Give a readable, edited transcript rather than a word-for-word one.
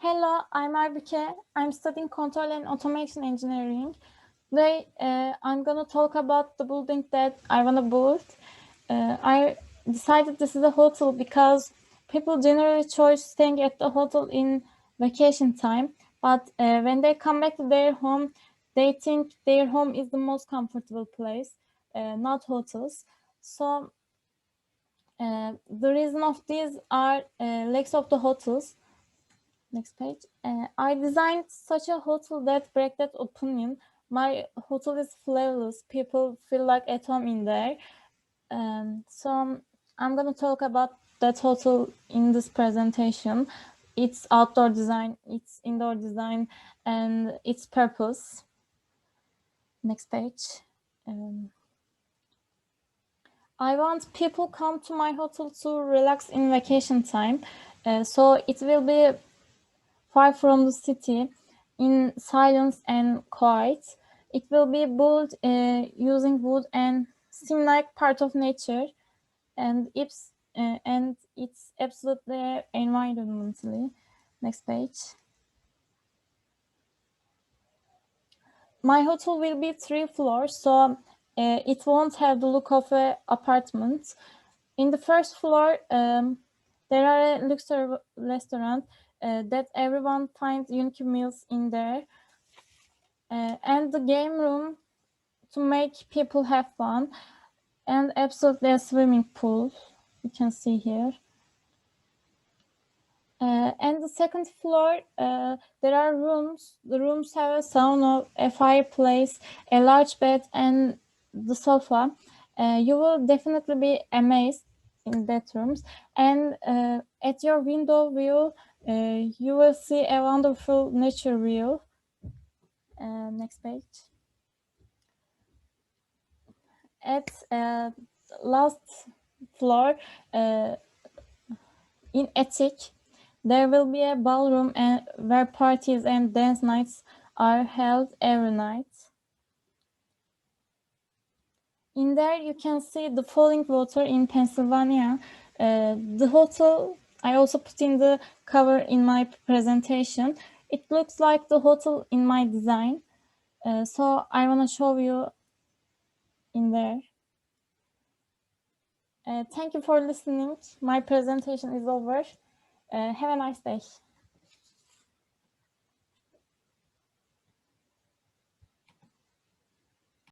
Hello, I'm Aybüke. I'm studying Control and Automation Engineering. Today, I'm going to talk about the building that I want to build. I decided this is a hotel because people generally choose staying at the hotel in vacation time. But when they come back to their home, they think their home is the most comfortable place, not hotels. So the reason of these are lacks of the hotels. Next page. I designed such a hotel that break that opinion. My hotel is flawless. People feel like at home in there. So I'm gonna talk about that hotel in this presentation. Its outdoor design, its indoor design, and its purpose. Next page. I want people come to my hotel to relax in vacation time. So it will be far from the city, in silence and quiet. It will be built using wood and seem like part of nature, and it's absolutely environmentally. Next page. My hotel will be 3 floors, so it won't have the look of an apartment. In the first floor, there are a luxury restaurant that everyone finds unique meals in there. And the game room to make people have fun, and absolutely a swimming pool you can see here. And the second floor, there are rooms. The rooms have a sauna, a fireplace, a large bed, and the sofa. You will definitely be amazed in that rooms. And at your window view, you will see a wonderful nature view. Next page. At last floor, in attic, there will be a ballroom where parties and dance nights are held every night. In there, you can see the falling water in Pennsylvania. The hotel, I also put in the cover in my presentation. It looks like the hotel in my design. So I want to show you in there. Thank you for listening. My presentation is over. Have a nice day.